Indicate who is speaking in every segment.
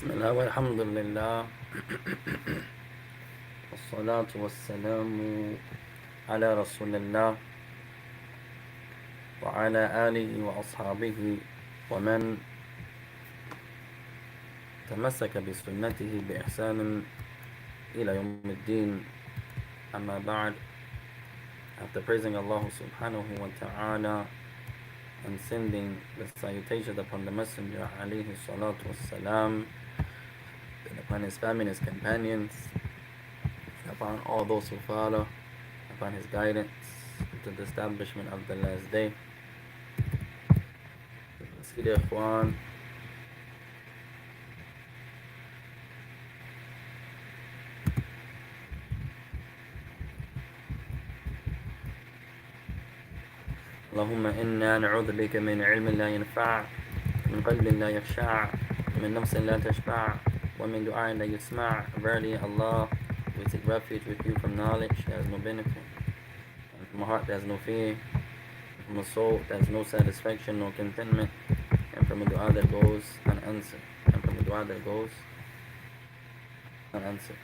Speaker 1: بسم الله والحمد لله والصلاة والسلام على رسول الله وعلى آله وأصحابه ومن تمسك بسنته بإحسان إلى يوم الدين. أما بعد, after praising Allah subhanahu wa ta'ala and sending the salutations upon the Messenger alayhi salatu wassalam, and upon his family and his companions, and upon all those who follow upon his guidance to the establishment of the last day. Sidi Ikhwan, اللهم إنا نعوذ بك من علم لا ينفع، من قلب لا يخشع، من نفس لا تشبع, ومن دعاء لا يسمع. Verily Allah, we seek refuge with you from knowledge that has no benefit, and from a heart that has no fear, and from a soul that has no satisfaction, no contentment, and from a dua that goes unanswered, and from a dua that goes unanswered.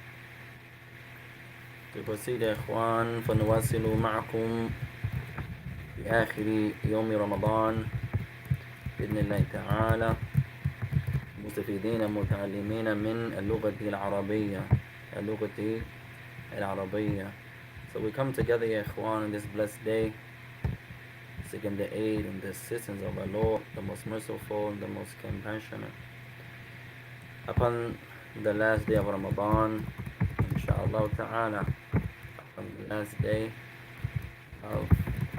Speaker 1: To proceed, إخوان, فنواصل معكم في آخر يوم رمضان بإذن الله تعالى مستفيدين متعلمين من اللغة العربية. So we come together, يا إخوان, on this blessed day, seeking the aid and the assistance of our Lord, the most merciful and the most compassionate, upon the last day of Ramadan, inshallah ta'ala, upon the last day of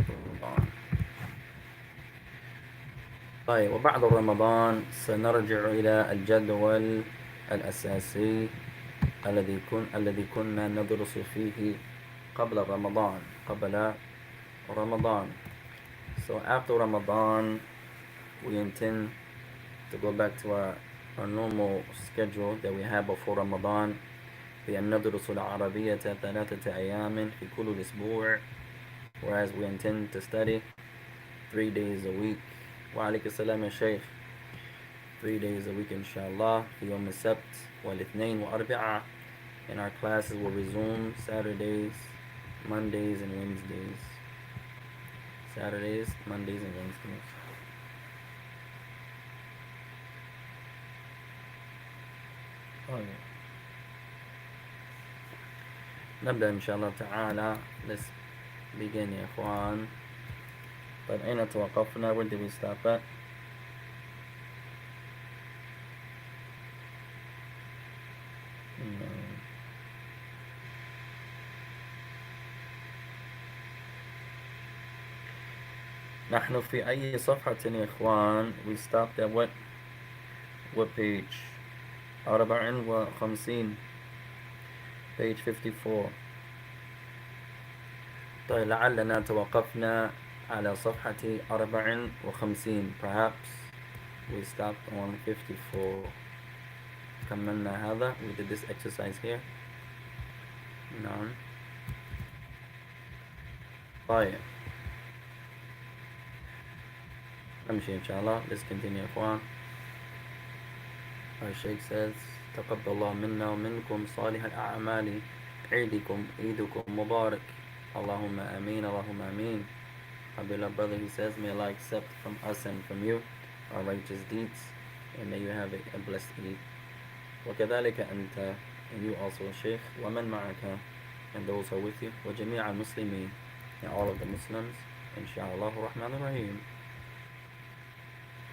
Speaker 1: رمضان. طيب, وبعد رمضان سنرجع إلى الجدول الأساسي الذي كنا ندرس فيه قبل رمضان. So after Ramadan, we intend to go back to our normal schedule that we had before Ramadan. بأن ندرس العربية 3 أيام في كل أسبوع, whereas we intend to study 3 days a week. وعليك السلام يا شيخ. 3 days a week inshallah, في يوم السبت والاثنين وأربعاء, and our classes will resume Saturdays, Mondays and Wednesdays. Saturdays, Mondays and Wednesdays. نبدأ إن شاء الله تعالى. Let's begin يا إخوان. طيب, أين توقفنا? Where did we stop at? نحن في أي صفحة يا إخوان? We stopped at what page? 54, page 54. طيب, لعلنا توقفنا على صفحة 54. Perhaps we stopped on 54. كملنا هذا. We did this exercise here. نعم. طيب, نمشي إن شاء الله. Let's continue إخوان. Our Sheikh says, تقبل الله منا ومنكم صالح الأعمال, عيدكم مبارك, اللهم آمين, اللهم آمين. Our beloved brother, he says, may Allah accept from us and from you our righteous deeds, and may you have a blessed Eid. وكذلك أنت, and you also, Sheikh, ومن معك, and those who are with you, وجميع المسلمين, and all of the Muslims, inshallah الرحمن الرحيم.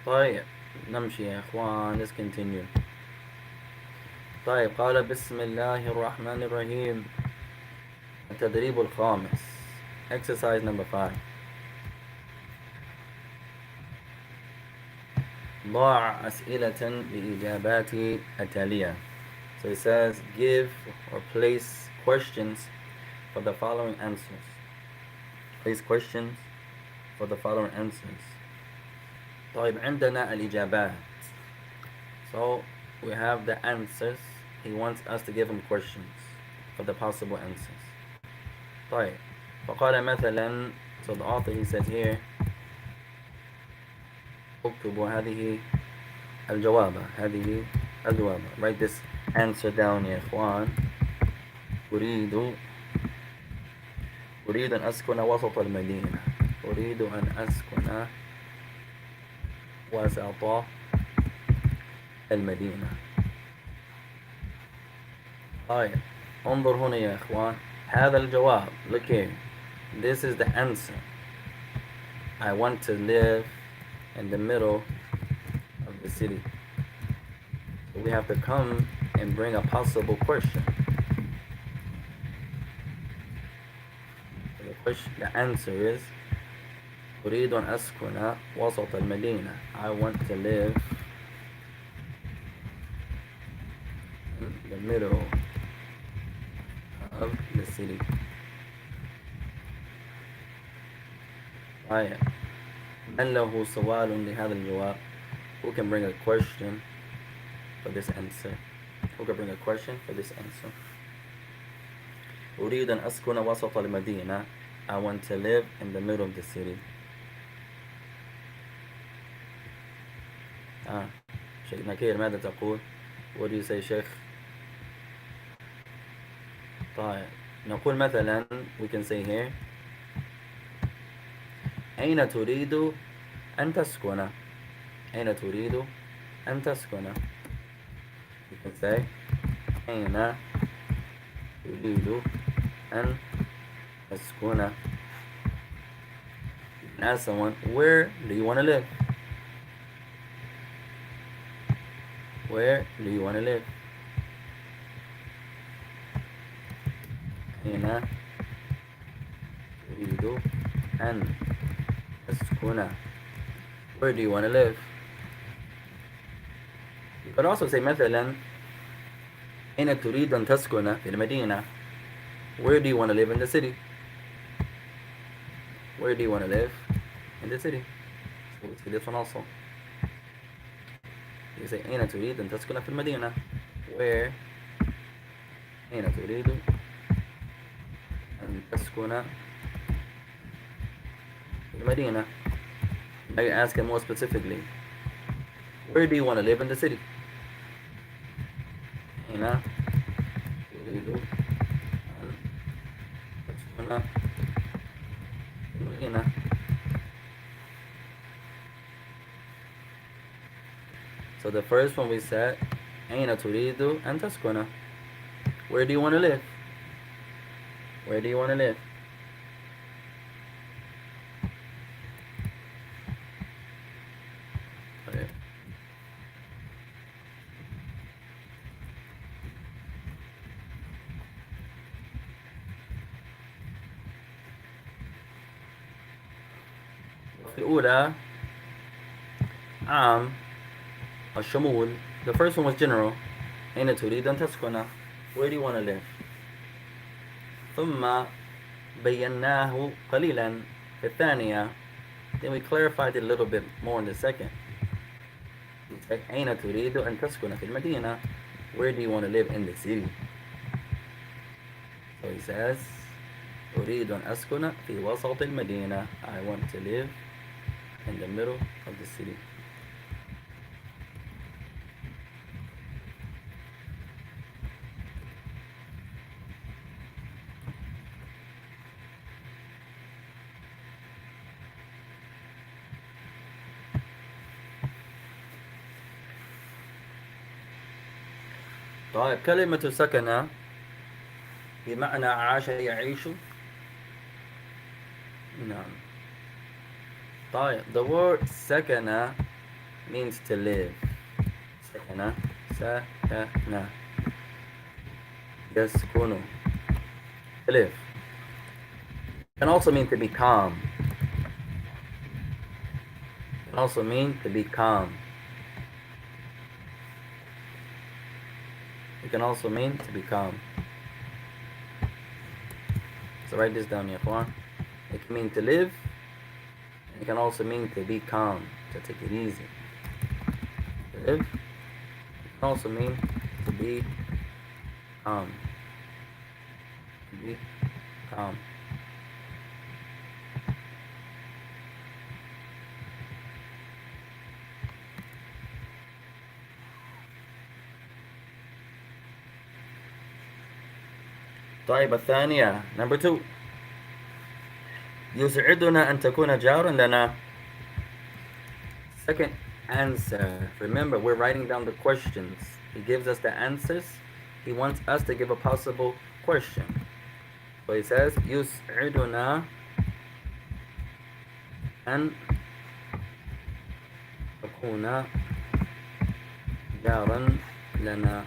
Speaker 1: طيب, نمشي يا إخوان. Let's continue. طيب, قال بسم الله الرحمن الرحيم. التدريب الخامس, exercise number 5. ضع أسئلة لإجابات التالية. So it says, give or place questions for the following answers. Place questions for the following answers. طيب, عندنا الإجابات. So we have the answers. He wants us to give him questions for the possible answers. طيب, فقال مثلا, so the author, he says here, اكتبوا هذه الجواب. هذه الجواب. Write this answer down يا إخوان. أريد أريد أن أسكن وسط المدينة. أريد أن أسكن وسط المدينة. طيب انظر هنا يا إخوان. هذا الجواب. Look here. This is the answer. I want to live in the middle of the city. So we have to come and bring a possible question. The answer is أريد أن أسكن وسط المدينة. I want to live in the middle of the city. طيب من له سؤال لهذا الجواب? Who can bring a question for this answer? Who can bring a question for this answer? أريد أن أسكن وسط المدينة. I want to live in the middle of the city. شيخ نكير ماذا تقول؟ What do you say شيخ؟ طيب نقول مثلا we can say here أين تريد أن تسكن؟ أين تريد أن تسكن؟ You can say أين تريد أن تسكن. You can ask someone, where do you want to live? Where do you want to live? أين تريد أن تسكن? Where do you want to live? You could also say مثلا أين تريد أن تسكن في المدينة? Where do you want to live in the city? Where do you want to live in the city? So we see this one also. You say أين تريد أن تسكن في المدينة? Where أين تريد أن تسكن في المدينة? Now you're asking more specifically. Where do you want to live in the city? أين تريد أن تسكن في المدينة? So the first one we said أين تريد أن تسكن? Where do you want to live? Where do you want to live? Okay. في الأولى عام الشمول. The first one was general. أين تريد أن تسكن? Where do you want to live? ثم بيناه قليلا في الثانية. Then we clarified it a little bit more in the second. We said أين تريد أن تسكن في المدينة? Where do you want to live in the city? So he says أريد أن أسكن في وسط المدينة. I want to live in the middle of the city. طيب كلمة سكن بمعنى عاش يعيش. نعم. طيب the word سكن means to live. سكن يسكن to live. It can also mean to be calm. It can also mean to be calm. It can also mean to be calm. So write this down, ya ikhwan. It can mean to live. And it can also mean to be calm, to take it easy. To live. It can also mean to be calm. To be calm. طيب الثانية number 2 يسعدنا أن تكون جارا لنا. Second answer. Remember, we're writing down the questions. He gives us the answers. He wants us to give a possible question. So he says يسعدنا أن تكون جارا لنا.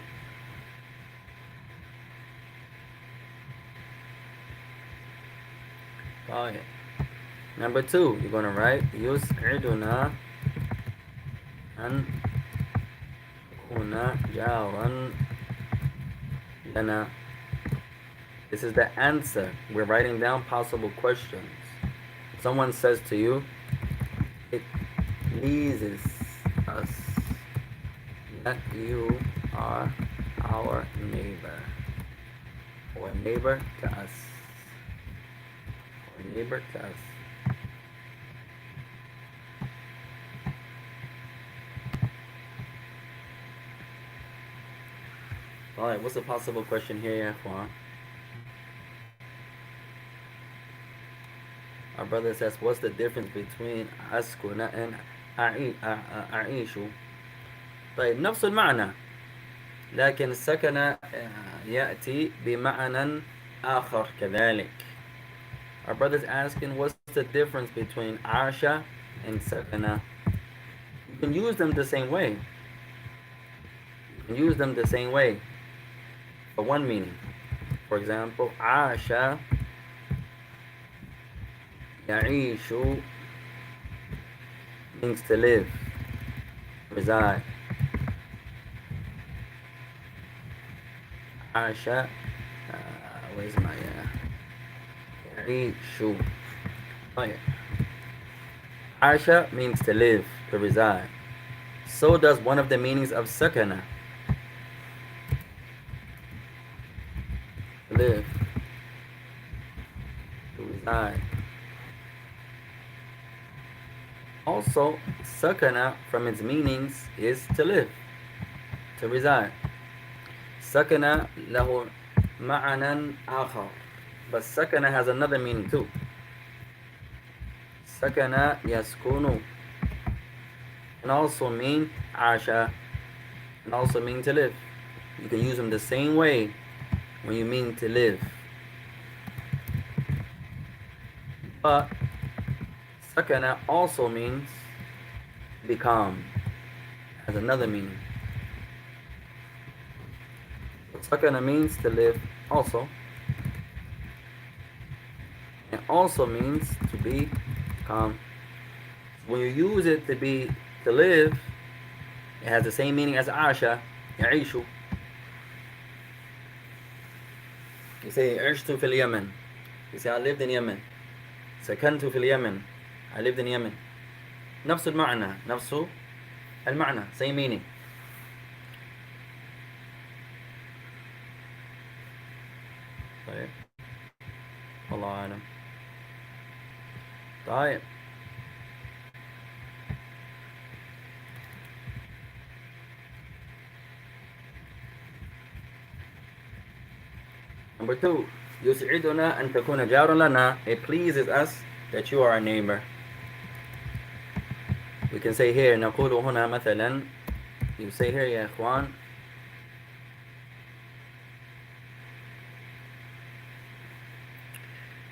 Speaker 1: طيب number 2 you're gonna write يسعدنا أن تكون جارا لنا. This is the answer. We're writing down possible questions. Someone says to you, it pleases us that you are our neighbor, or neighbor to us, or neighbor to us. Alright, what's a possible question here, ya ikhwan? Our brother says, what's the difference between أسكن and أعيش؟ طيب نفس المعنى، لكن سكن يأتي بمعنى آخر كذلك. Our brother's asking, what's the difference between عاش and سكن? You can use them the same way. You can use them the same way for one meaning. For example, عاش يعيش means to live, reside. عاش where's my يعيش. طيب عاش means to live, to reside. So does one of the meanings of sakana, to live, to reside. Also, sakana from its meanings is to live, to reside. Sakana له معنى آخر, but sakana has another meaning too. Sakana yaskunu can also mean asha, and also mean to live. You can use them the same way when you mean to live. But sakana also means be calm, has another meaning. Sakana means to live also. It also means to be calm. When you use it to live, it has the same meaning as asha, يعيش. You say عشت في اليمن. You say I lived in Yemen. سكنت في اليمن. I lived in Yemen. نفس المعنى, نفس المعنى, same meaning. طيب والله أعلم. طيب number 2 يسعدنا أن تكون جارا لنا. It pleases us that you are a neighbor. We can say here نقول هنا مثلا, you say here يا إخوان,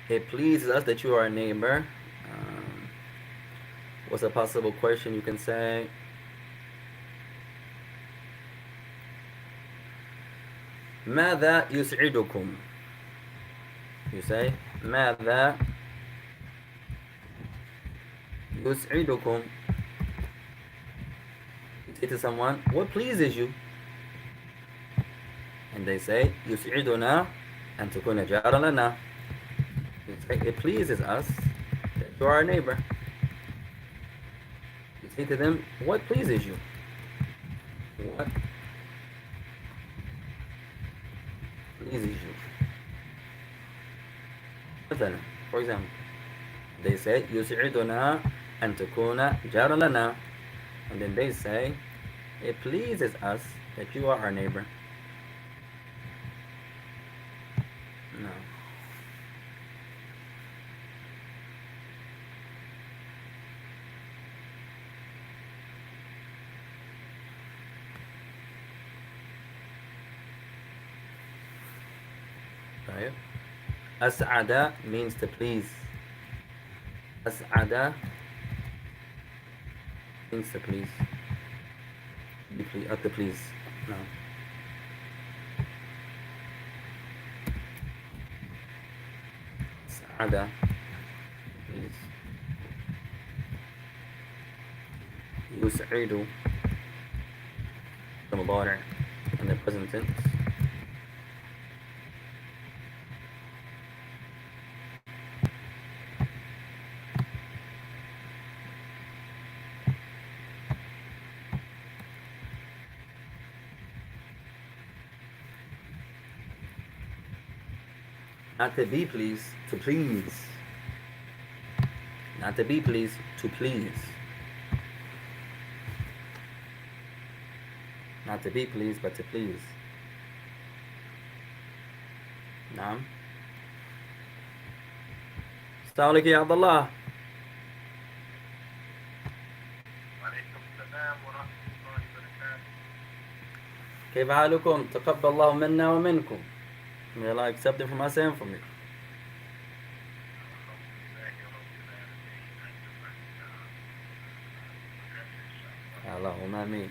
Speaker 1: it pleases us that you are a neighbor. What's a possible question you can say? ماذا يسعدكم? You say ماذا يسعدكم? You say to someone, what pleases you? And they say يسعدنا أن تكون جارا لنا. You say it pleases us that you are our neighbor. You say to them, what pleases you? What pleases you? مثلا, for example, they say يسعدنا أن تكون جارا لنا, and then they say it pleases us that you are our neighbor. No. طيب. أسعد means to please. أسعد means to please. To please. No. أسعد please. يسعد the مضارع in the present tense. Not to be pleased, to please. Not to be pleased, to please. Not to be pleased, but to please. نعم. السلام عليكم يا عبد الله.
Speaker 2: وعليكم السلام ورحمة الله وبركاته.
Speaker 1: كيف حالكم؟ تقبل الله منا ومنكم. May Allah accept it from us and from you. اللهم آمين.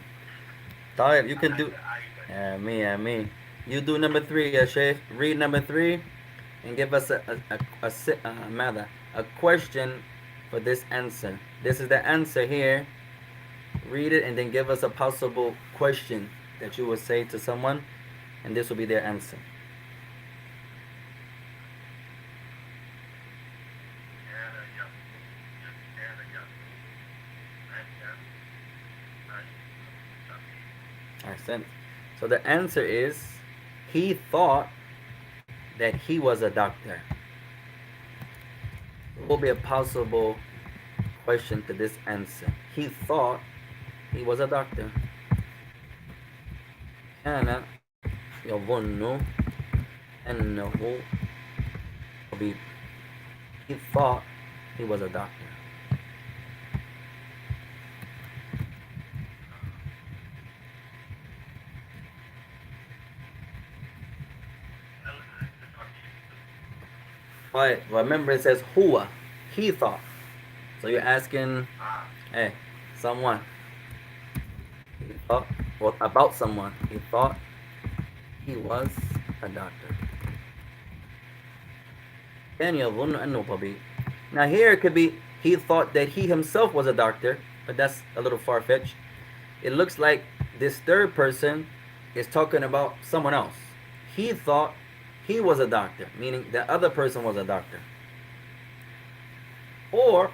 Speaker 1: طيب, you can do me. You do number 3 يا شيخ. Read number 3 and give us a question for this answer. This is the answer here. Read it and then give us a possible question that you would say to someone, and this will be their answer. Ahsan. So the answer is, he thought that he was a doctor. What will be a possible question to this answer? He thought he was a doctor. كان يظن أنه طبيب. He thought he was a doctor. Right, remember it says huwa, he thought. So you're asking, hey, someone. He thought, well, about someone. He thought he was a doctor. كان يظن أنه طبيب. Now here it could be he thought that he himself was a doctor, but that's a little far-fetched. It looks like this third person is talking about someone else. He thought he was a doctor, meaning the other person was a doctor. Or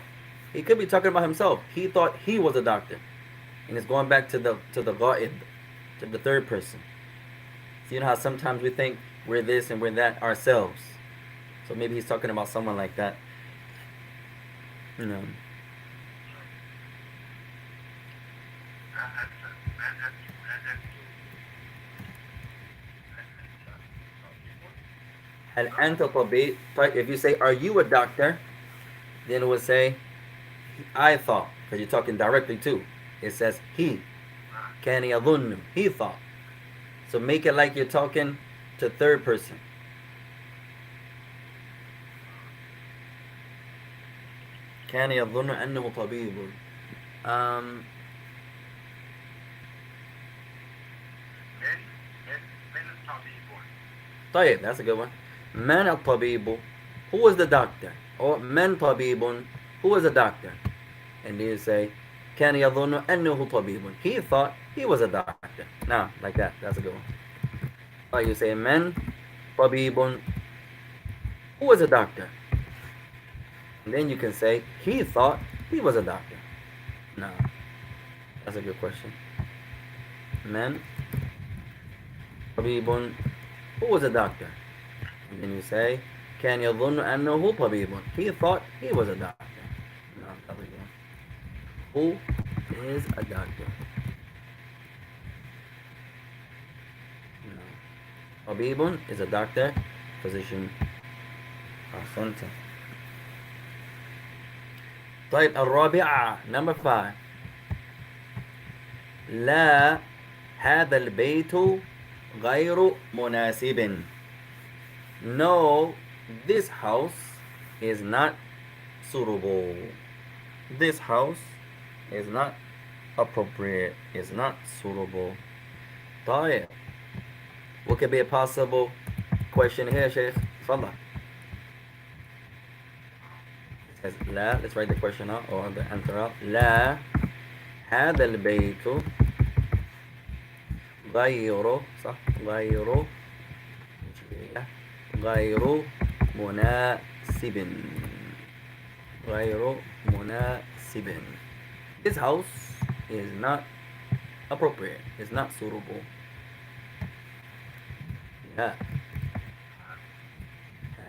Speaker 1: he could be talking about himself. He thought he was a doctor, and it's going back to the ghaib, to the third person. So you know how sometimes we think we're this and we're that ourselves. So maybe he's talking about someone like that. You know. هل أنت طبيب? If you say, are you a doctor? Then it would say, I thought, because you're talking directly to. It says he. كان يظن. He thought. So make it like you're talking to third person. كان يظن أنه طبيب. طيب, that's a good one. من الطبيب? Who was the doctor? Or من طبيب? Who was a doctor? And then you say, كان يظن أنه طبيب. He thought he was a doctor. Now, like that. That's a good one. Or you say, من طبيب? Who was a doctor? And then you can say, he thought he was a doctor. No. That's a good question. من طبيب? Who was a doctor? And then you say, كان يظن أنه طبيب. He thought he was a doctor. No, that's a good one. Who is a doctor? No. طبيب is a doctor. position. أحسنت. طيب الرابعة number 5. لا هذا البيت غير مناسب. No, this house is not suitable. This house is not appropriate. Is not suitable. طيب. What could be a possible question here, Sheikh? تفضل. Says لا. Let's write the question out or the answer out. لا هذا البيت غير صح غير غير مناسب. غير مناسب. This house is not appropriate. It's not suitable. لا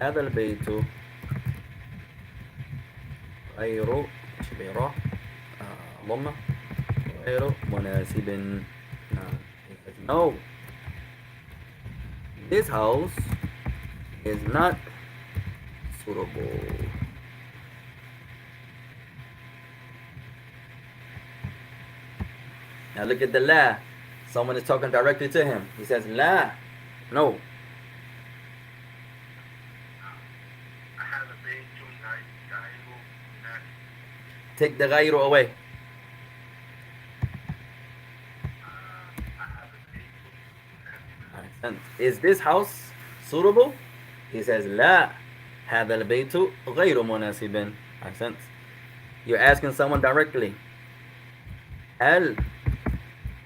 Speaker 1: هذا البيت غير شبيرة ضمة غير مناسب. No, this house is not suitable. Now look at the la. Someone is talking directly to him. He says la. No. Take the غير away. Is this house suitable? He says لا هذا البيت غير مناسب. أحسنت. You're asking someone directly. هل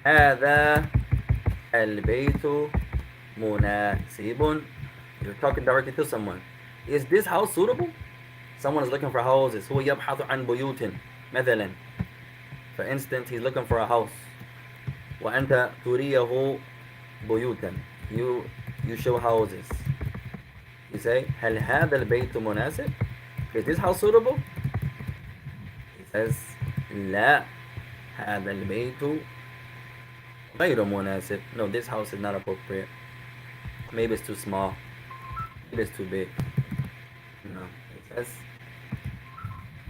Speaker 1: هذا البيت مناسب? You're talking directly to someone. Is this house suitable? Someone is looking for houses. هو يبحث عن بيوت مثلا. For instance, he's looking for a house. وأنت تريه بيوتا. You show houses. You say هل هذا البيت مناسب? Is this house suitable? He says لا هذا البيت غير مناسب. No, this house is not appropriate. Maybe it's too small. Maybe it's too big. No. It says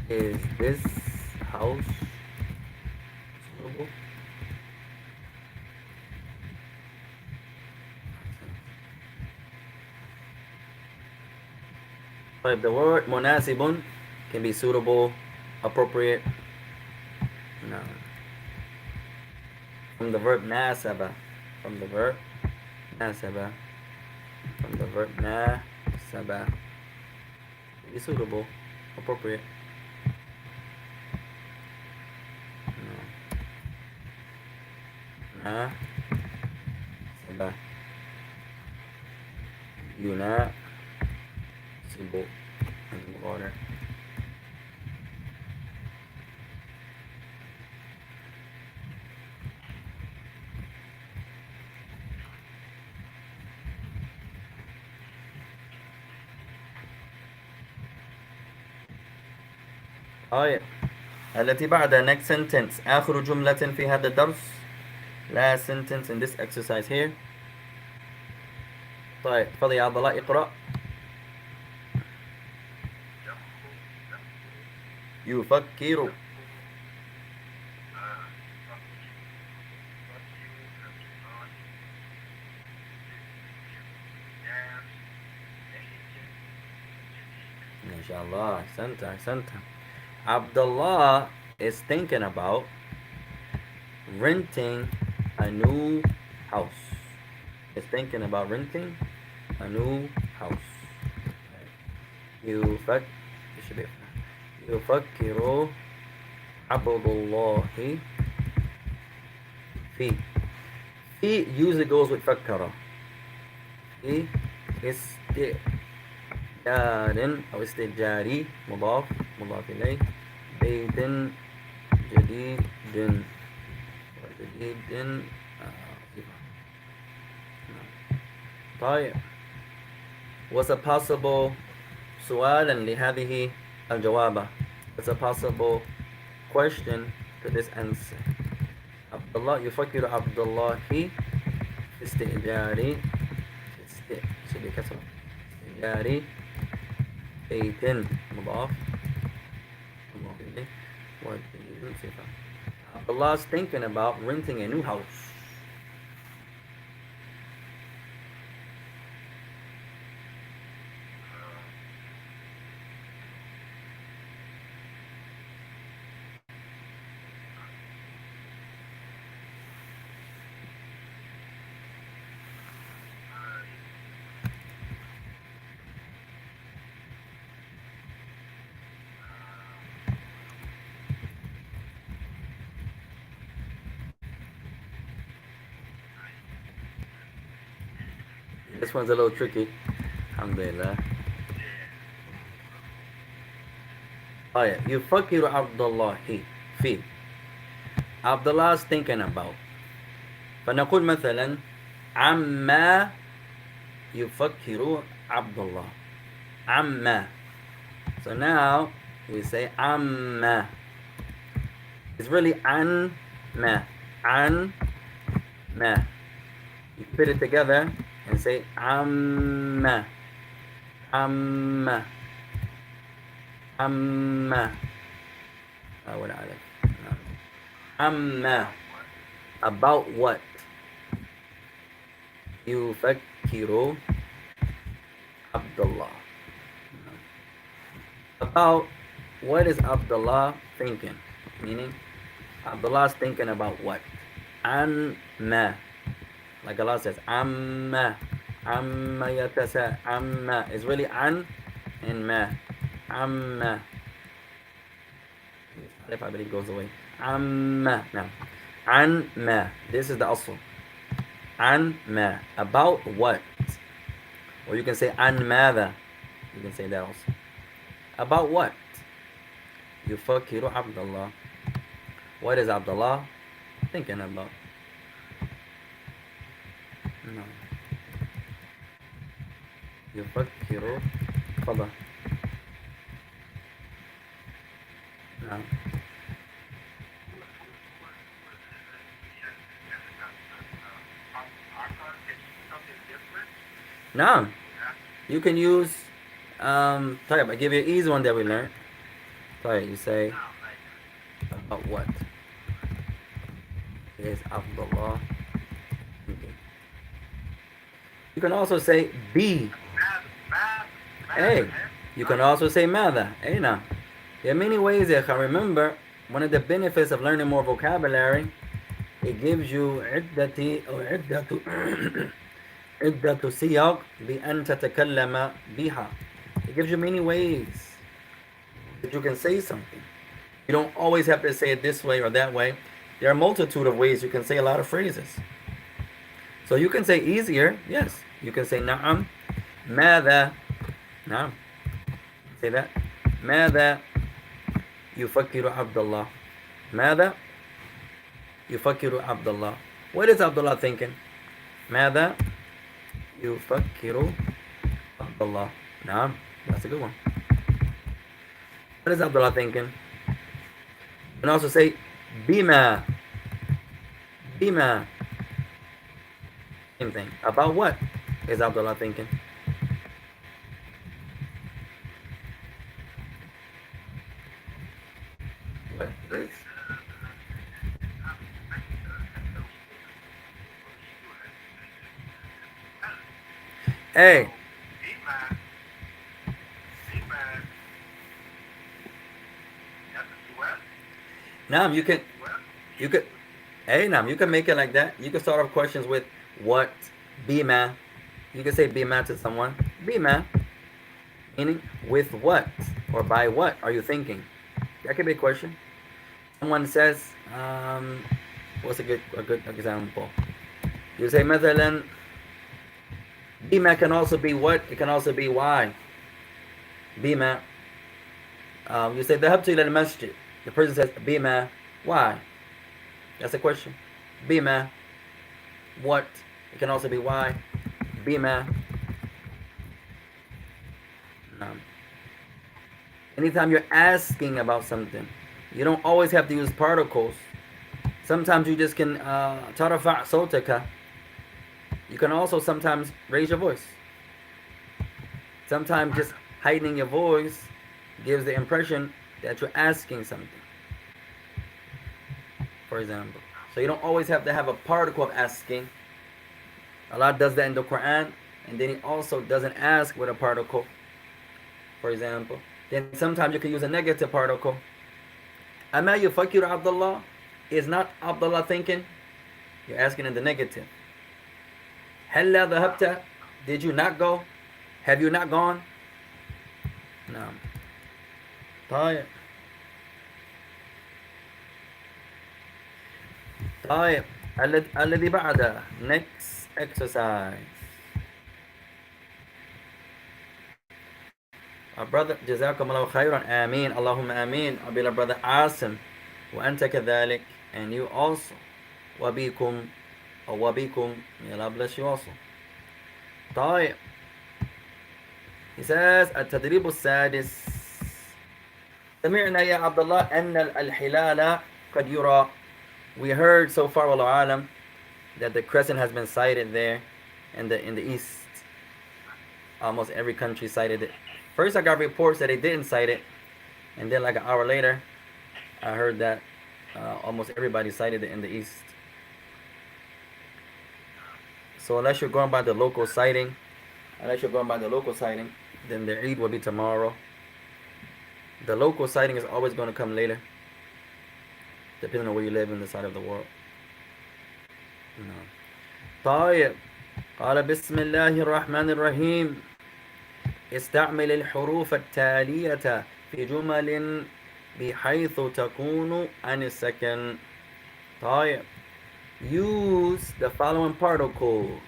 Speaker 1: is this house suitable? طيب, the word مناسب can be suitable, appropriate. No. From the verb nasaba. From the verb nasaba. From the verb nasaba. Be suitable, appropriate. No. Nasaba. Yuna. Sibo. And water. طيب, التي بعدها next sentence. آخر جملة في هذا الدرس. Last sentence in this exercise here. طيب, تفضل يا عبد الله اقرأ. يفكر. ما شاء الله, أحسنت أحسنت. Abdullah is thinking about renting a new house. Is thinking about renting a new house. يفكر عبد الله في usually goes with فكر. في استئجار أو استئجاري مضاف إليه بيت جديد طيب, what's a possible سؤالا لهذه الجوابة? What's a possible question to this answer? عبد الله يفكر عبد الله في استئجار تجاري بيت مضاف مضاف إليه والدليل صفة. Abdullah's thinking about renting a new house. This one's a little tricky. Alhamdulillah. طيب يفكر عبد الله في عبد الله is thinking about. فنقول مثلا عما يفكر عبد الله. عما. So now we say عما. It's really عن ما. عن ما. You put it together and say عما. عما. عما. أول عليك. عما. About what? يفكر عبد الله. About what is Abdullah thinking? Meaning, Abdullah is thinking about what? عن ما. Like Allah says, عما. عما يتساءل. عما. It's really عن and ما. عما. If I believe goes away. عما. Now, عن ما. This is the asl. عن ما. About what? Or you can say عن ماذا. You can say that also. About what? يفكر عبد الله. What is Abdullah thinking about? No. يفكر تفضل. نعم. نعم. You can use طيب I give you an easy one that we learned. طيب you say about what? Is Abdullah thinking? You can also say be. Hey, you can also say ماذا. Hey now. There are many ways that I remember one of the benefits of learning more vocabulary. It gives you عدة أو عدة عدة سياق بأن تتكلم بها. It gives you many ways that you can say something. You don't always have to say it this way or that way. There are a multitude of ways you can say a lot of phrases. So you can say easier, yes. You can say نعم ماذا. نعم. Say that. ماذا يفكر عبد الله. ماذا يفكر عبد الله. What is Abdullah thinking? ماذا يفكر عبد الله. نعم. That's a good one. What is Abdullah thinking? You can also say بما. بما. Same thing. About what is Abdullah thinking? What is? Hey. Nam, you can, hey Nam, you can make it like that. You can start off questions with what, bima. You can say bima to someone. Bima, meaning with what or by what are you thinking? That could be a question. Someone says, what's a good example? You say مثلا bima can also be what? It can also be why. Bima. You say ذهبت إلى المسجد. The person says bima. Why? That's a question. Bima. What? It can also be why. Bima. Anytime you're asking about something, you don't always have to use particles. Sometimes you just can ترفع صوتك. You can also sometimes raise your voice. Sometimes just heightening your voice gives the impression that you're asking something, for example. So you don't always have to have a particle of asking. Allah does that in the Quran, and then He also doesn't ask with a particle, for example. Then sometimes you can use a negative particle. Ama yufakiru Abdullah is not Abdullah thinking. You're asking in the negative. Halla dhahabta, did you not go? Have you not gone? No. طيب. طيب. الذي بعده. Next exercise. Our brother جزاكم الله خيرا آمين اللهم آمين. Our beloved brother Asim وأنت كذلك, and you also. وبكم أو وبكم, may Allah bless you also. طيب. He says التدريب السادس. سمعنا يا عبد الله أن الحلال قد يرى. We heard so far والله أعلم that the crescent has been sighted there in the east. Almost every country cited it. First I got reports that they didn't cite it, and then like an hour later I heard that almost everybody cited it in the east. So unless you're going by the local sighting, then the Eid will be tomorrow. The local sighting is always going to come later, depending on where you live in the side of the world. طيب. قال بسم الله الرحمن الرحيم. استعمل الحروف التالية في جمل بحيث تكون عن السكن. طيب. Use the following particles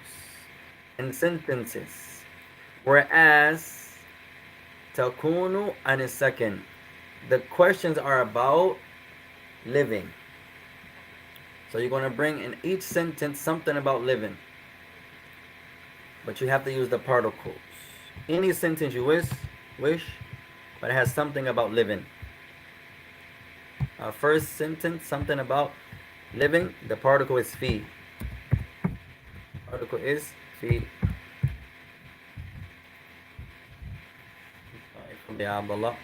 Speaker 1: in sentences whereas تكون عن السكن. The questions are about living. So you're going to bring in each sentence something about living, but you have to use the particles. Any sentence you wish, but it has something about living. First sentence, something about living. The particle is fi. Particle is fi. Ya Abdullah.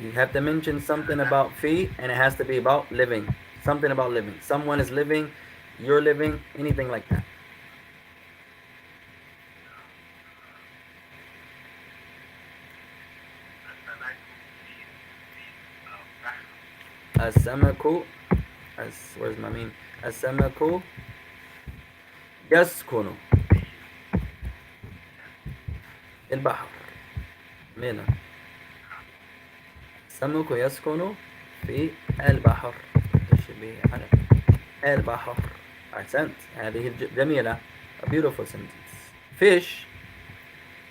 Speaker 1: You have to mention something about fi, and it has to be about living. Something about living. Someone is living, you're living, anything like that. السمك where's my mean? السمك يسكن البحر. ميلا. السمك يسكن في البحر. تشبيه على البحر. أحسنت. هذه جميلة. A beautiful sentence. Fish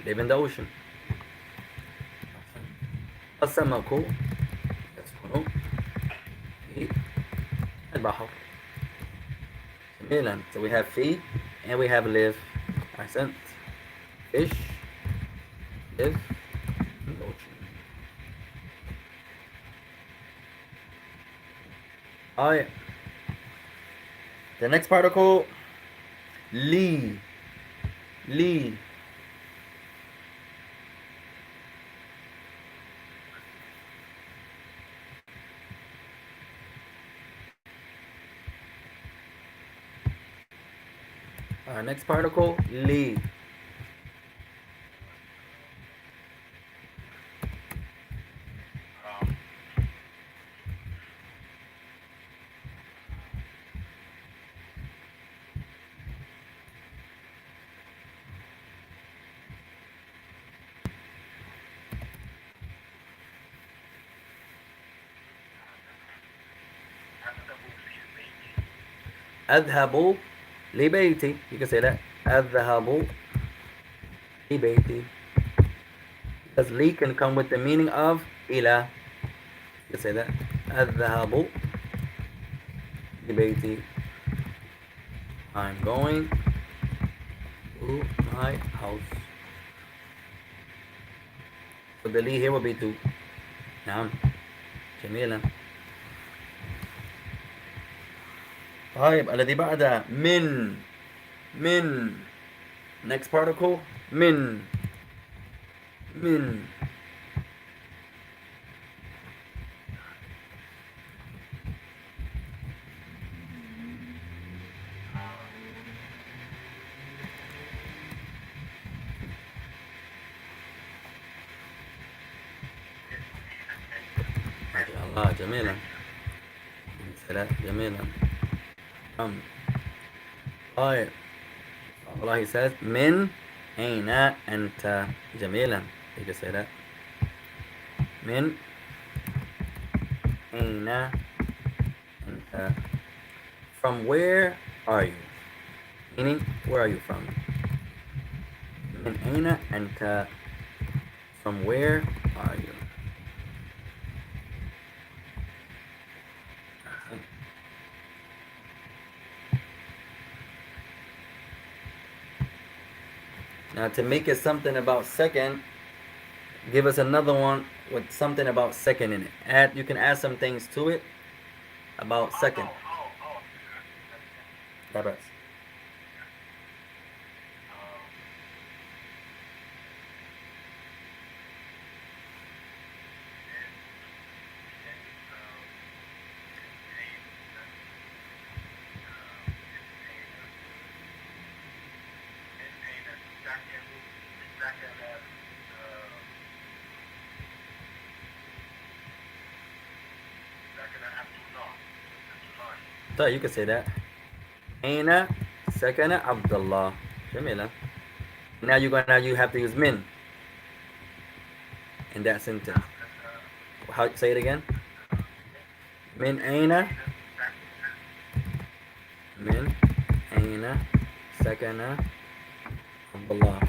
Speaker 1: live in the ocean. السمك يسكن في البحر. جميلا. So we have fi and we have live. أحسنت. Fish live in the ocean. Alright. The next particle, li. Li. Next particle, li. أذهب لبيتي. You can say that. أذهب لبيتي. Because li can come with the meaning of إلى. You can say that. أذهب لبيتي. I'm going to my house. So the li here will be to. نعم. جميلا. طيب الذي بعده من Next particle, min. Min. ما شاء الله جميلا. سلام جميلا. طيب. Allah he says min aina anta jamilan. You can say that. Min aina anta. From where are you? Meaning, where are you from? Min aina anta. From where are you? Now to make it something about second, give us another one with something about second in it. You can add some things to it about second. That is. So you can say that. Aina sakana Abdullah. Jamila. Now you have to use min in that sentence. How say it again? Min aina. Min aina sakana Abdullah.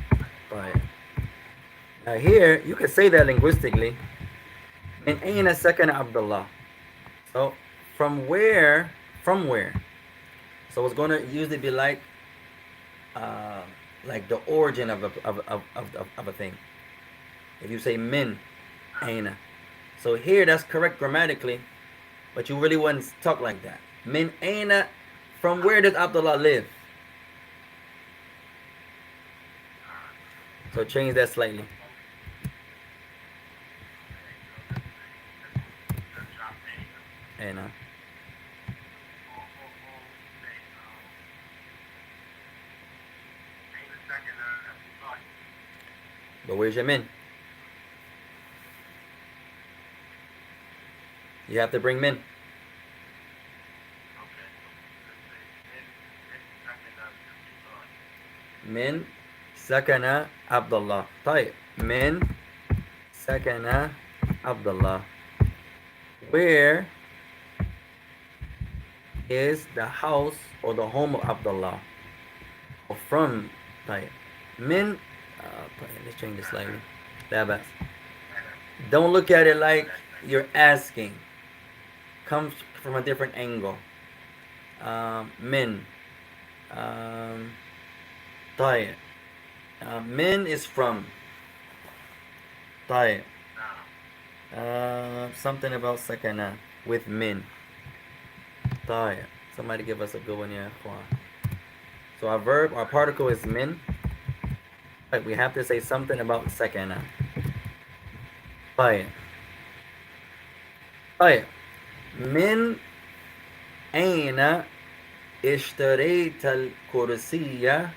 Speaker 1: Right. Now here you can say that linguistically. Min aina sakana Abdullah. So from where? From where? So it's going to usually be like the origin of a thing. If you say min aina, so here that's correct grammatically, but you really wouldn't talk like that. Min aina, from where does Abdullah live? So change that slightly. Aina. But where's your min? You have to bring min. Min sakana Abdullah. طيب. Min sakana Abdullah. Where is the house or the home of Abdullah? Or from. طيب. Min. Let's change this slightly. That Don't look at it like you're asking. Comes from a different angle. Min. طيب. Min is from. طيب. Something about sakana with min. طيب. Somebody give us a good one here. So our particle is min. But we have to say something about sakana. طيب. طيب. من أين اشتريت الكرسي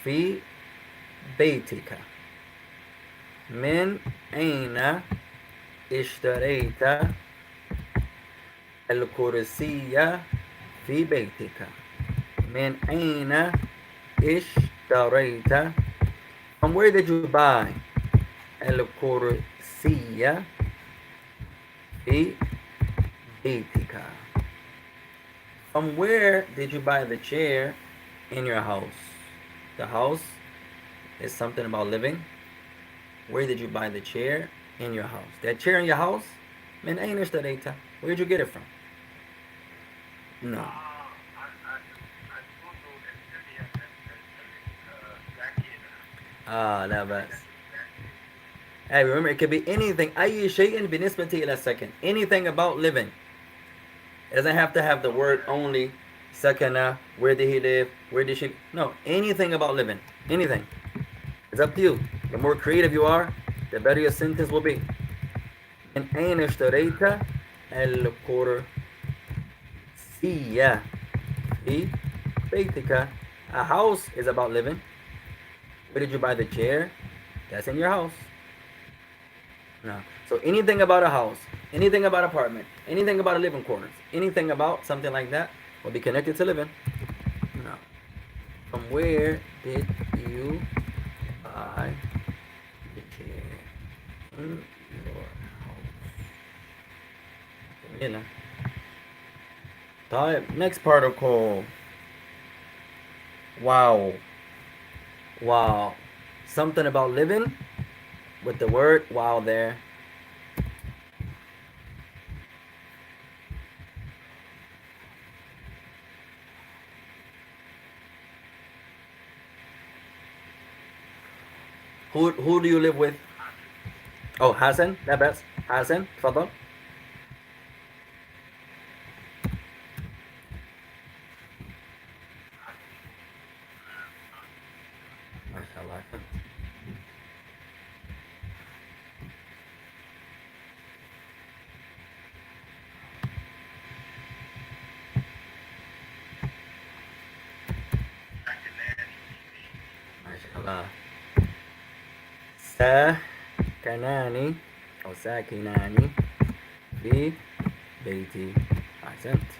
Speaker 1: في بيتك؟ من أين اشتريت الكرسي في بيتك؟ من أين اشتريت. From where did you buy الكرسي في بيتك? From where did you buy the chair in your house? The house is something about living. Where did you buy the chair in your house? That chair in your house? من أين اشتريتها? Where did you get it from? No. لا بأس. Hey, remember it could be anything. أي شيء بالنسبة إلى سكن. Anything about living. It doesn't have to have the word only Sakana, where did he live? Where did she? No, anything about living. Anything. It's up to you. The more creative you are, the better your sentence will be. من أين اشتريت الكرسي في بيتك? A house is about living. Where did you buy the chair? That's in your house. No. So anything about a house, anything about apartment, anything about a living quarters, anything about something like that will be connected to living. No. From where did you buy the chair? In your house. جميلة. طيب, next particle. Wow. Wow. Something about living with the word wow there. Who do you live with? Oh, Hassan. لا بأس. حسن تفضل. ما شاء الله. ما شاء الله. ساكنان أو ساكنان في بيتي. أحسنت.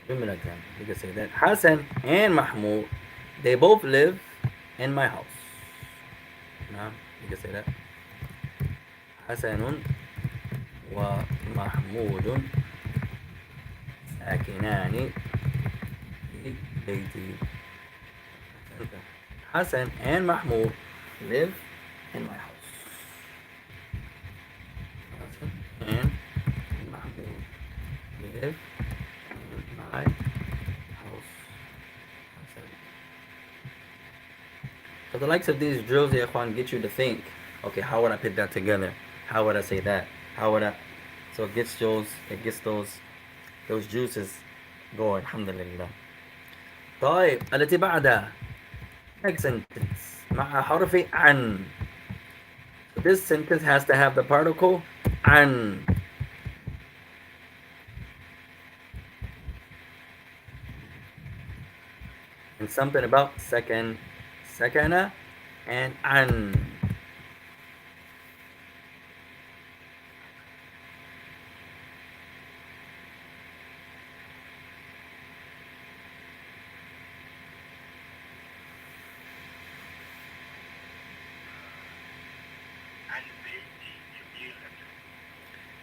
Speaker 1: جملة. You can say that. Hassan and Mahmoud, they both live in my house. نعم. You can say that. حسن ومحمود ساكنان في بيتي. Hassan and Mahmoud live in my house. Hassan and Mahmoud live in my house. So the likes of these drills, ya ikhwan, get you to think, okay, how would I put that together? How would I say that? How would I? So it gets those juices going. Alhamdulillah. طيب, التي بعدها. Next sentence. مع حرف عن. So this sentence has to have the particle عن. And something about second, sakana, and عن.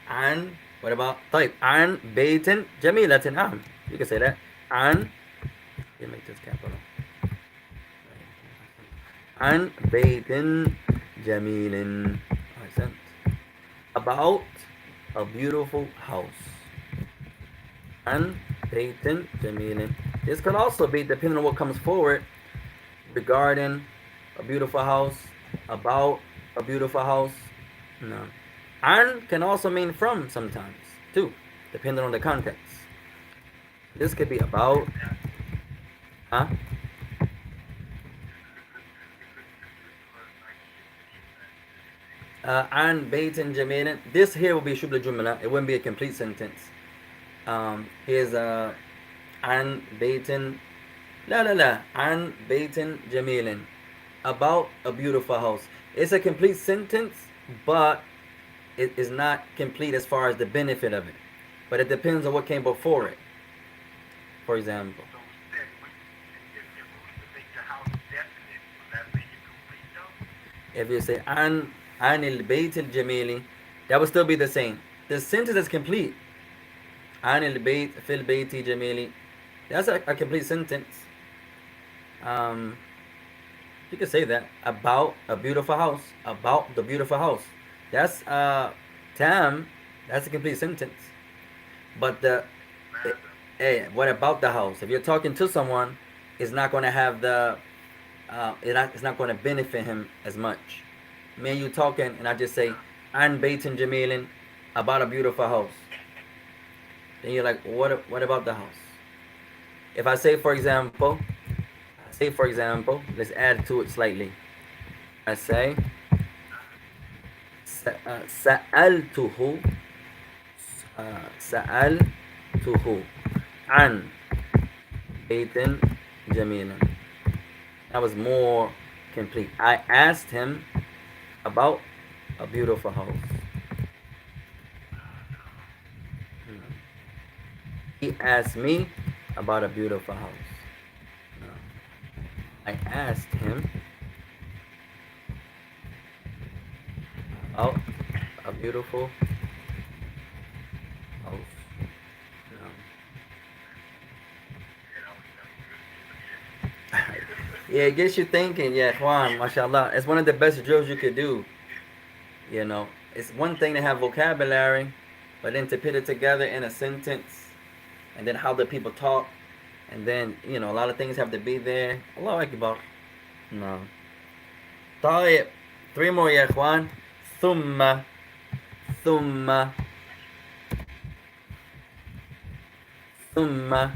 Speaker 1: عن. What about طيب عن بيت جميلة. نعم. You can say that. عن. You make this capital. عن بيت جميل. أحسنت. About a beautiful house. عن بيت جميل. This could also be, depending on what comes forward, regarding a beautiful house, about a beautiful house. No. An can also mean from sometimes, too, depending on the context. This could be about, huh? An baitin jamilin. This here will be shubla jumla. It wouldn't be a complete sentence. Here's an baitin. La la la. An baitin jamilin. About a beautiful house. It's a complete sentence, but it is not complete as far as the benefit of it. But it depends on what came before it. For example. If you say an al-bayt al-jamili, that would still be the same. The sentence is complete. An al-bayt fil bayti jamili. That's a complete sentence. You can say that about a beautiful house. About the beautiful house. That's tam. That's a complete sentence. But what about the house? If you're talking to someone, it's not going to have the it's not going to benefit him as much. Me and you talking, and I just say, "An baitin jamilin," about a beautiful house. Then you're like, "What about the house?" If I say for example, let's add to it slightly. I say سألته سألته عن بيت جميل. That was more complete. I asked him about a beautiful house. He asked me about a beautiful house. I asked him about a beautiful house. Yeah, it gets you thinking. Yeah, Juan, mashallah. It's one of the best drills you could do. You know, it's one thing to have vocabulary, but then to put it together in a sentence, and then how the people talk, and then, a lot of things have to be there. Allah Akbar. No. طيب. Three more, يا إخوان. ثم ثم ثم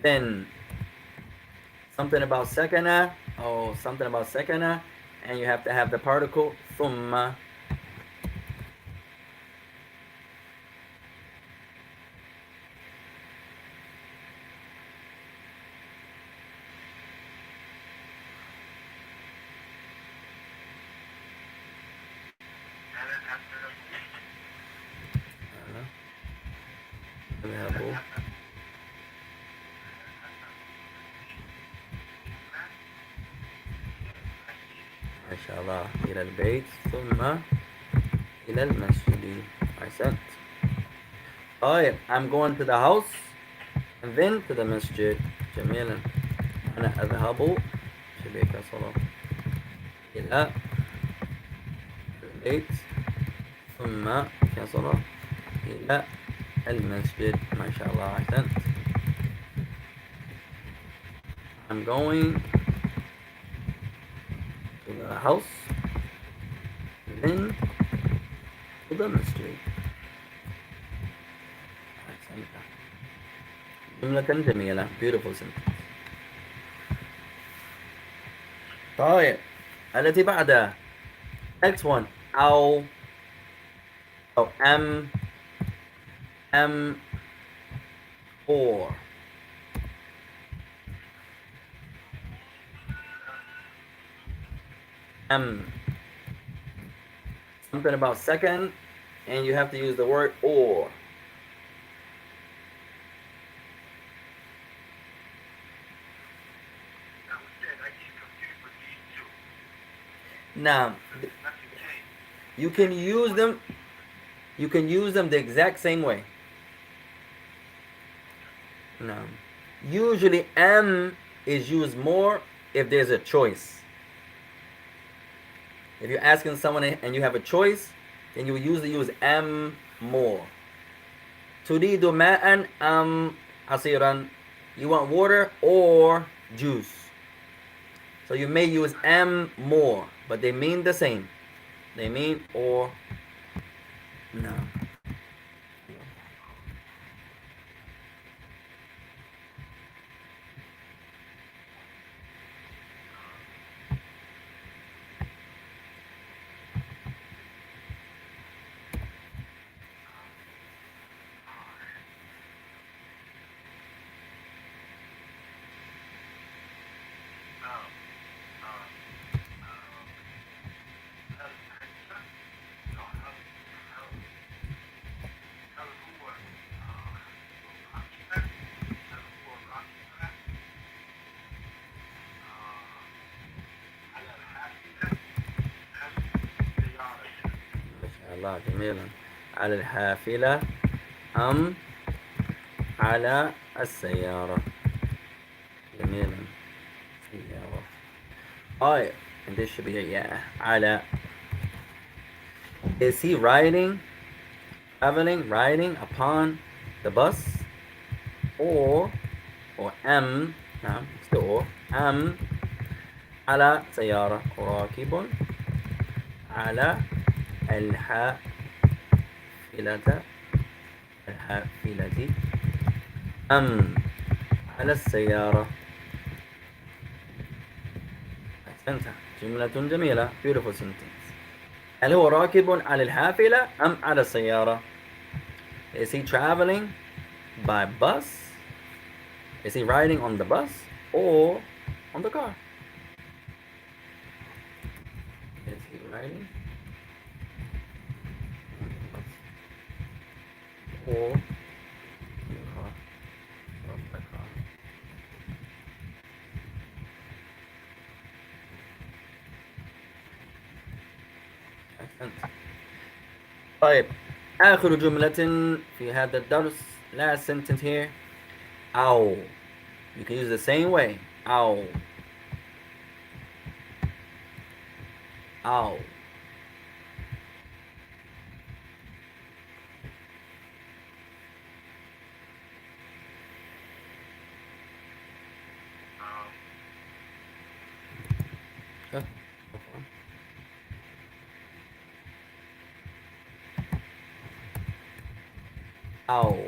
Speaker 1: then something about sakana, something about sakana, and you have to have the particle ثم. ما شاء الله إلى البيت ثم إلى المسجد. أحسنت. طيب, I'm going to the house and then to the masjid. جميلا. أنا أذهب شبيك صلاة إلى البيت ثم كصلاة إلى المسجد. ما شاء الله. أحسنت. I'm going to the house then to the masjid. جملة جميلة. Beautiful sentence. طيب, التي بعدها. Next one. أو am or something about second, and you have to use the word or. Now, you can use them. You can use them the exact same way. Now, usually am is used more if there's a choice. If you're asking someone and you have a choice, then you will usually use am more. Turidu ma'an am asiran. You want water or juice. So you may use am more, but they mean the same. They mean or no. الله جميلا. على الحافلة أم على السيارة. جميلا. سيارة. Oh, and this should be it. Yeah. على. Is he riding, traveling, riding upon the bus? Or am, نعم, it's the or. Am على سيارة. راكب على الحافلة. الحافلة أم على السيارة. أحسنت. جملة جميلة. Beautiful sentence. هل هو راكب على الحافلة أم على السيارة؟ Is he traveling by bus? Is he riding on the bus or on the car? Is he riding on the bus or on the car? Of the car. أحسنت. طيب آخر جملة في هذا الدرس. Last sentence here. أو. You can use the same way. أو. أو. أو.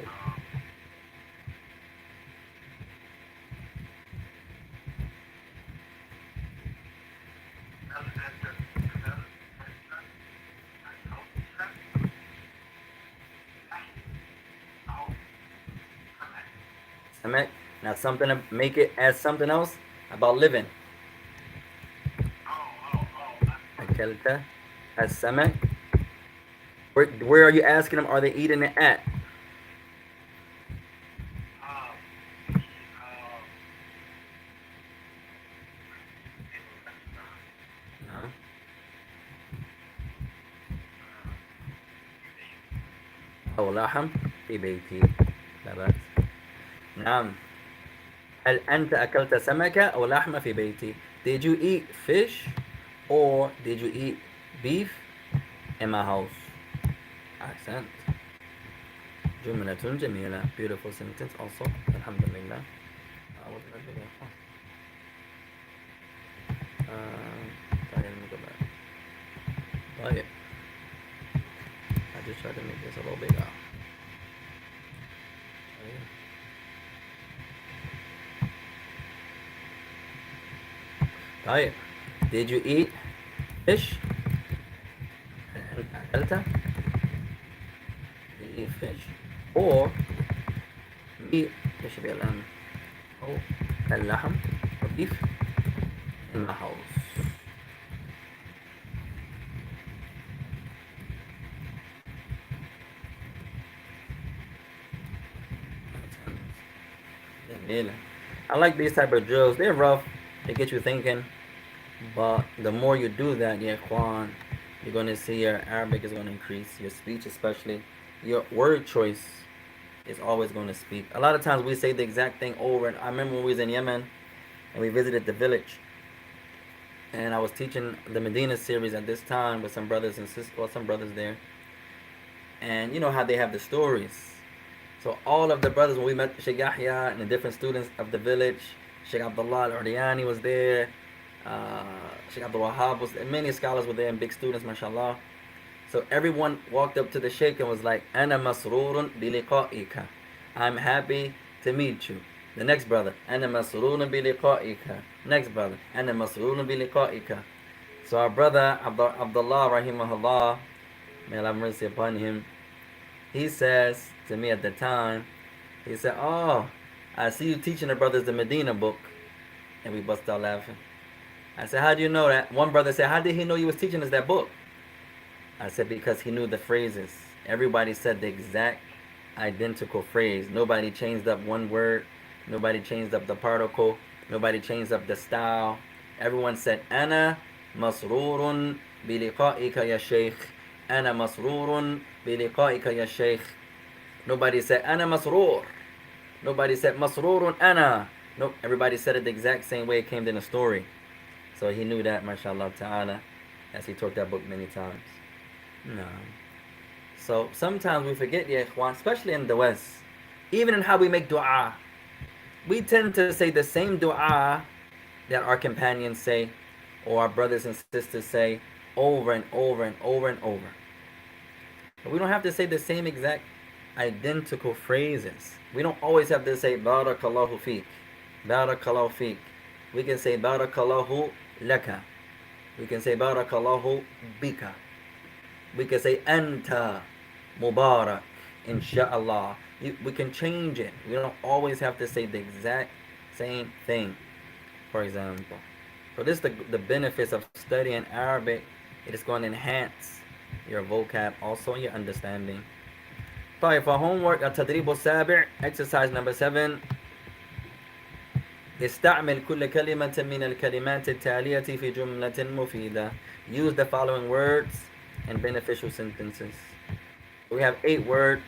Speaker 1: سمك. Now something to make it as something else about living. أكلت السمك. Where are you asking them? Are they eating it at? No. أو لحم في بيتي. لا بأس. نعم. هل أنت أكلت سمكة أو لحمة في بيتي? Did you eat fish or did you eat beef in my house? Accent. جملة جميلة. Beautiful sentence also. الحمد لله. طيب نقول. طيب. I just tried to make this a little bigger. طيب. Did you eat fish? أكلت? Did you eat fish? Or meat ايش يبي الآن؟ أو اللحم or beef in my house. جميلة. I like these type of drills. They're rough. They get you thinking. But the more you do that, yeah, Kwan, you're going to see your Arabic is going to increase. Your speech, especially. Your word choice is always going to speak. A lot of times we say the exact thing over. And I remember when we was in Yemen and we visited the village. And I was teaching the Medina series at this time with some brothers and sisters, well, some brothers there. And you know how they have the stories. So all of the brothers, when we met Sheikh Yahya and the different students of the village, Sheikh Abdullah Al-Urdiyani was there, uh, Sheikh Abdul Wahab was there, many scholars were there and big students, mashallah. So everyone walked up to the Sheikh and was like, Ana masrurun biliqa'ika. I'm happy to meet you. The next brother, Ana masrurun biliqa'ika. Next brother, Ana masrurun biliqa'ika. So our brother Abdullah rahimahullah, may Allah have mercy upon him, he says to me at the time, he said, "Oh, I see you teaching the brothers the Medina book." And we bust out laughing. I said, "How do you know that?" One brother said, "How did he know you was teaching us that book?" I said, "Because he knew the phrases. Everybody said the exact identical phrase. Nobody changed up one word. Nobody changed up the particle. Nobody changed up the style. Everyone said, Ana masrurun biliqa'ika ya shaykh. Ana masrurun biliqa'ika ya shaykh. Nobody said, Ana masrur. Nobody said, Masrurun ana. Nope, everybody said it the exact same way it came in the story. So he knew that, mashallah ta'ala, as he taught that book many times. No. So sometimes we forget, ya ikhwan, especially in the West, even in how we make dua. We tend to say the same dua that our companions say, or our brothers and sisters say, over and over and over and over. But we don't have to say the same exact identical phrases. We don't always have to say Barakallahu feek. Barakallahu feek. We can say Barakallahu laka. We can say Barakallahu bika. We can say Anta Mubarak. Insha'Allah. We can change it. We don't always have to say the exact same thing, for example. So this is the benefits of studying Arabic. It is going to enhance your vocab, also your understanding. طيب for homework التدريب السابع exercise number 7 استعمل كل كلمة من الكلمات التالية في جملة مفيدة. Use the following words in beneficial sentences. We have 8 words.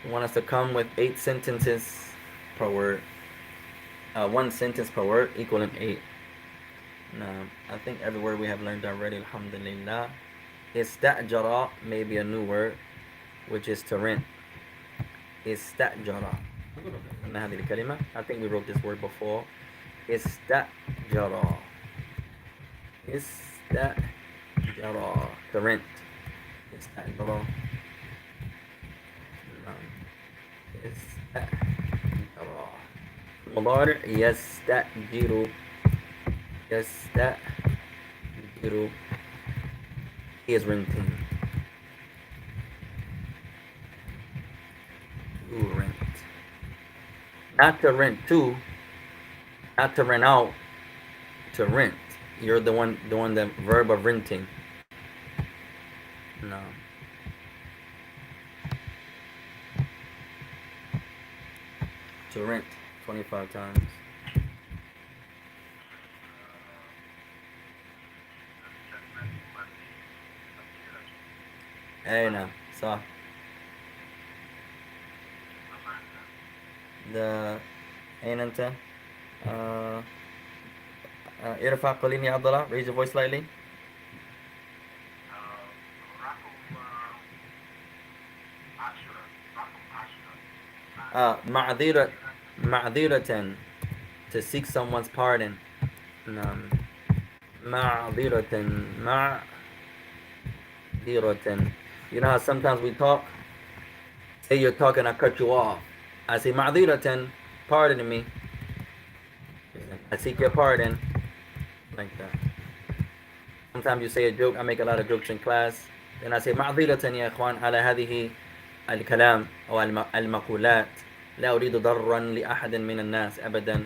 Speaker 1: We want us to come with 8 sentences per word. 1 sentence per word equaling 8. Now, I think every word we have learned already, alhamdulillah. استأجر may be a new word, which is to rent. استأجر. هذه الكلمة. I think we wrote this word before. استأجر. استأجر. To rent. استأجر. استأجر. مضارع يستأجر. يستأجر. He is renting. To rent. Not to rent to. Not to rent out. To rent. You're the one the verb of renting. No. To rent 25 times. اي نعم صح. ده أين أنت؟ ارفع قليلا يا عبد الله. Raise your voice slightly. معذرة. معذرة. To seek someone's pardon. نعم. معذرة. معذرة. You know how sometimes we talk? Say you're talking, I cut you off. I say معذرة. Pardon me. I seek your pardon. Like that. Sometimes you say a joke. I make a lot of jokes in class. Then I say معذرة يا إخوان على هذه الكلام أو المقولات. لا أريد ضرا لأحد من الناس أبدا.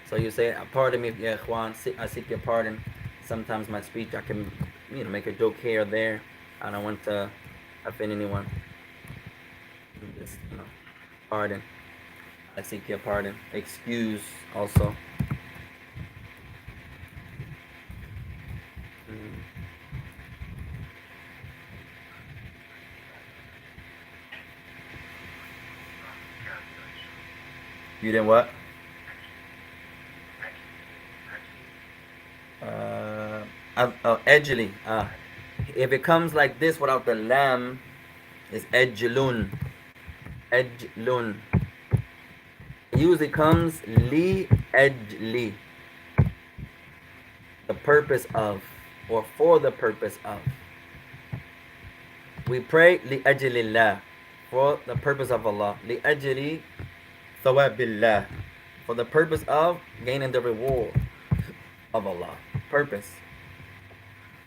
Speaker 1: So you say, pardon me, يا إخوان. I seek your pardon. Sometimes my speech, I can, make a joke here or there. I don't want to offend anyone. Just, pardon. I seek your pardon. Excuse also. You didn't what? Edgely. If it comes like this without the lam, it's edgelun. Edgelun. It usually comes li edli. The purpose of, or for the purpose of. We pray li ajlillah, for the purpose of Allah. Li ajli thawabillah, for the purpose of gaining the reward of Allah. Purpose.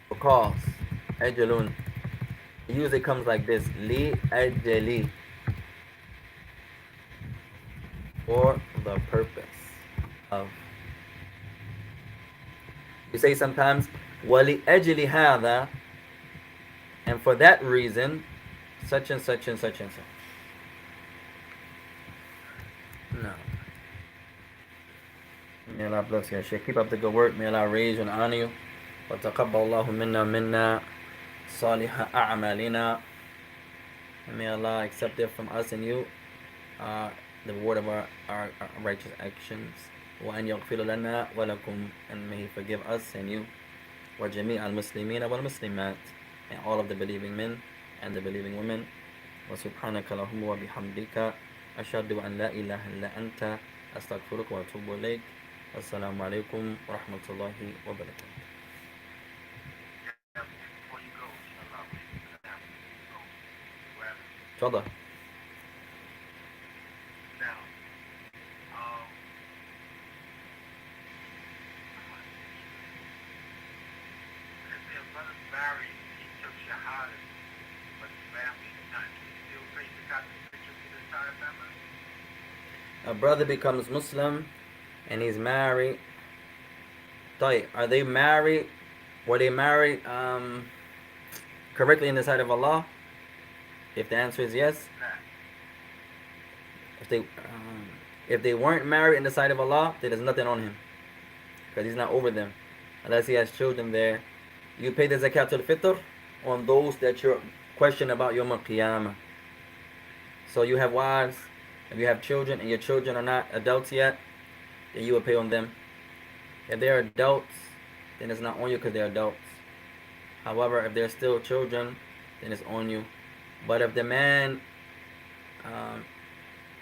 Speaker 1: For cause. Ajlun. It usually comes like this. Li ajli. For the purpose of. You say sometimes, wali ajli hadha, and for that reason, such and such and such and such. No. May Allah bless you, Sheikh. Keep up the good work. May Allah raise and honor you. وتقبل الله منا صالح أعمالنا. And may Allah accept it from us and you, the reward of our righteous actions. وأن يغفر لنا ولكم, and may He forgive us and you. وجميع المسلمين والمسلمات, and all of the believing men and the believing women. وسبحانك اللهم وبحمدك أشهد أن لا إله إلا أنت أستغفرك وأتوب إليك. السلام عليكم ورحمة الله وبركاته.
Speaker 2: Before you go, inshallah, before you go,
Speaker 1: تفضل.
Speaker 2: Now, let's say a brother's married, he took shahada, but his family is not. Can he still pay the contribution to the entire family?
Speaker 1: A brother becomes Muslim and he's married. طيب, are they married? Were they married correctly in the sight of Allah? If the answer is yes.
Speaker 2: Nah.
Speaker 1: If they weren't married in the sight of Allah, then there's nothing on him, because he's not over them, unless he has children there. You pay the zakat al-fitr on those that you're questioning about Yawm al-Qiyamah. So you have wives, if you have children and your children are not adults yet, then you will pay on them. If they're adults, then it's not on you because they're adults. However, if they're still children, then it's on you. But if the man,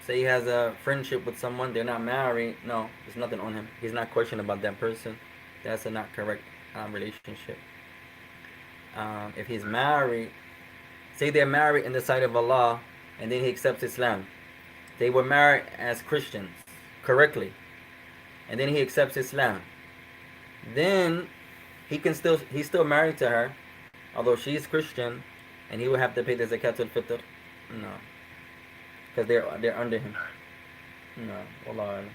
Speaker 1: say he has a friendship with someone, they're not married, no, there's nothing on him. He's not questioning about that person. That's a not correct relationship. If he's married, say they're married in the sight of Allah, and then he accepts Islam. They were married as Christians, correctly, and then he accepts Islam. Then he's still married to her, although she's Christian, and he will have to pay the zakat al-fitr. No, because they're under him. No, wallah alam.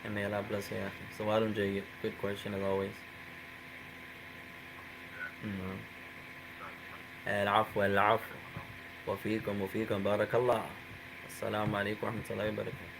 Speaker 1: And may Allah bless you. Sawadun Jayyid. Good question as always. العفو العفو وفيكم بارك الله. السلام عليكم ورحمة الله وبركاته.